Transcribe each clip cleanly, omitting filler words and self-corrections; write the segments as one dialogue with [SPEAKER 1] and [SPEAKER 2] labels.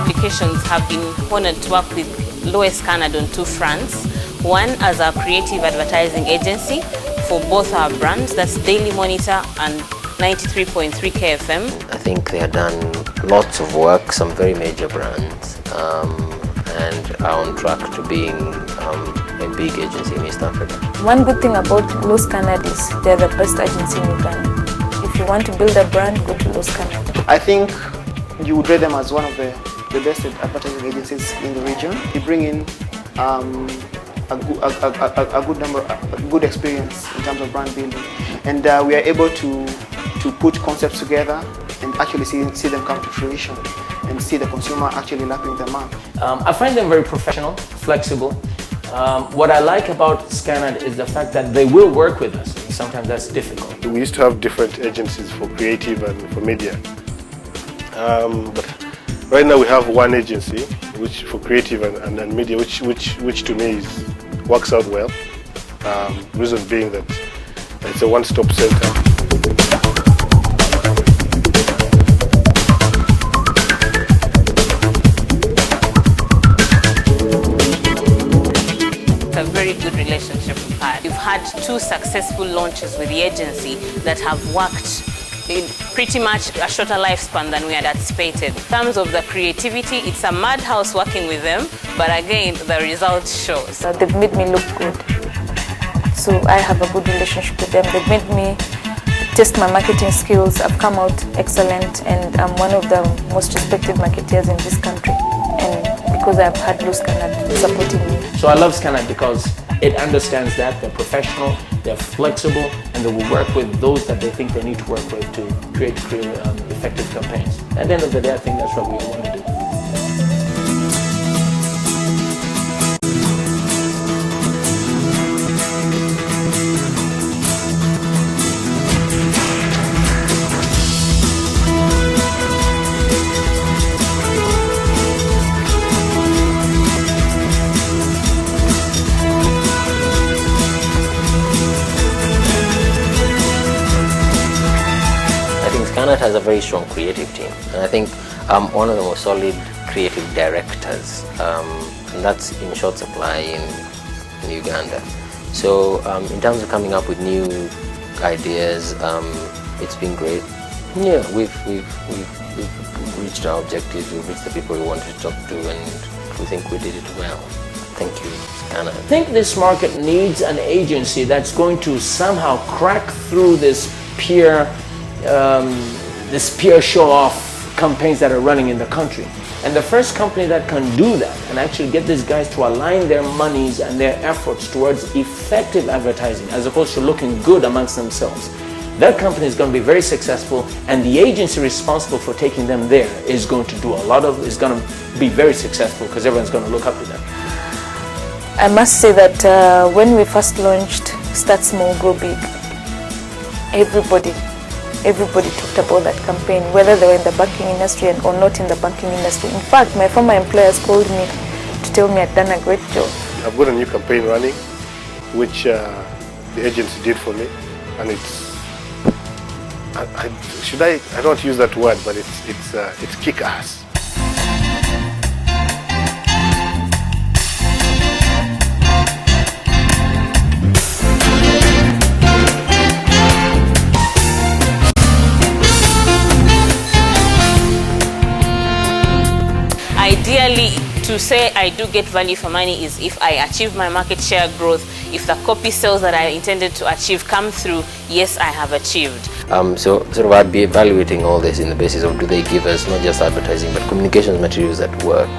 [SPEAKER 1] Publications have been honored to work with Lowe Scanad on two fronts. One as our creative advertising agency for both our brands, that's Daily Monitor and 93.3 KFM.
[SPEAKER 2] I think they have done lots of work, some very major brands, and are on track to being a big agency in East Africa.
[SPEAKER 3] One good thing about Lowe Scanad is they're the best agency in Uganda. If you want to build a brand, go to Lowe Scanad.
[SPEAKER 4] I think you would rate them as one of the best advertising agencies in the region. They bring in a good experience in terms of brand building, and we are able to put concepts together and actually see them come to fruition and see the consumer actually lapping them up.
[SPEAKER 5] I find them very professional, flexible. What I like about Scanad is the fact that they will work with us. Sometimes that's difficult.
[SPEAKER 6] We used to have different agencies for creative and for media. But right now we have one agency which for creative and media, which to me works out well. Reason being that it's a one-stop center.
[SPEAKER 1] A very good relationship we've had. We've had two successful launches with the agency that have worked in pretty much a shorter lifespan than we had anticipated. In terms of the creativity, it's a madhouse working with them, but again, the result shows.
[SPEAKER 3] They've made me look good, so I have a good relationship with them. They've made me test my marketing skills. I've come out excellent, and I'm one of the most respected marketeers in this country, and because I've had Lowe Scanad supporting me.
[SPEAKER 5] So I love Scanad because it understands that they're professional, they're flexible, and they will work with those that they think they need to work with to create effective campaigns. At the end of the day, I think that's what we want to do.
[SPEAKER 2] Scanad has a very strong creative team, and I think one of the most solid creative directors, and that's in short supply in Uganda. So in terms of coming up with new ideas, it's been great. Yeah, we've reached our objectives, we've reached the people we wanted to talk to, and we think we did it well. Thank you, Scanad.
[SPEAKER 5] I think this market needs an agency that's going to somehow crack through this peer show-off campaigns that are running in the country. And the first company that can do that and actually get these guys to align their monies and their efforts towards effective advertising as opposed to looking good amongst themselves, that company is going to be very successful, and the agency responsible for taking them there is going to do is going to be very successful because everyone's going to look up to them.
[SPEAKER 3] I must say that when we first launched Start Small, Grow Big, everybody talked about that campaign, whether they were in the banking industry or not in the banking industry. In fact, my former employers called me to tell me I'd done a great job.
[SPEAKER 6] I've got a new campaign running, which the agency did for me, and it's I don't use that word, but it's kick-ass.
[SPEAKER 1] Ideally, to say I do get value for money is if I achieve my market share growth, if the copy sales that I intended to achieve come through, yes, I have achieved.
[SPEAKER 2] So sort of I'd be evaluating all this in the basis of, do they give us not just advertising but communications materials that work.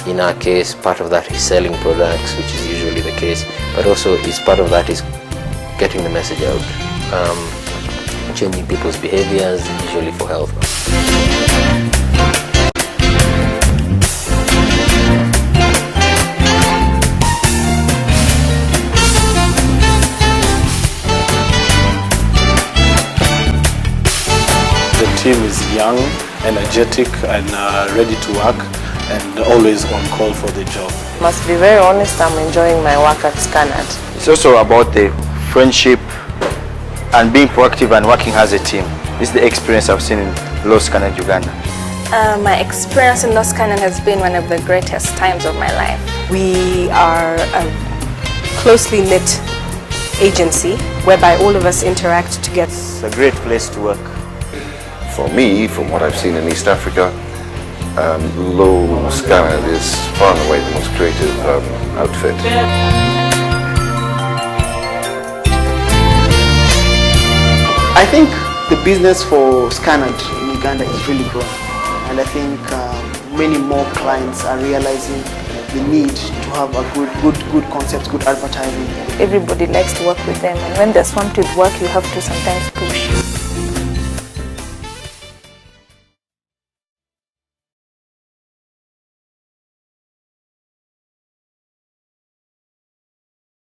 [SPEAKER 2] In our case, part of that is selling products, which is usually the case, but also part of that is getting the message out, changing people's behaviors, usually for health.
[SPEAKER 7] The team is young, energetic, and ready to work, and always on call for the job.
[SPEAKER 3] Must be very honest, I'm enjoying my work at Scanad.
[SPEAKER 8] It's also about the friendship and being proactive and working as a team. This is the experience I've seen in Lowe Scanad Uganda.
[SPEAKER 3] My experience in Lowe Scanad has been one of the greatest times of my life.
[SPEAKER 9] We are a closely knit agency whereby all of us interact together.
[SPEAKER 8] It's a great place to work.
[SPEAKER 10] For me, from what I've seen in East Africa, Lowe Scanad is far and away the most creative outfit.
[SPEAKER 4] I think the business for Scanad in Uganda is really growing, and I think many more clients are realizing the need to have a good concepts, good advertising.
[SPEAKER 3] Everybody likes to work with them, and when they're swamped with work, you have to sometimes pull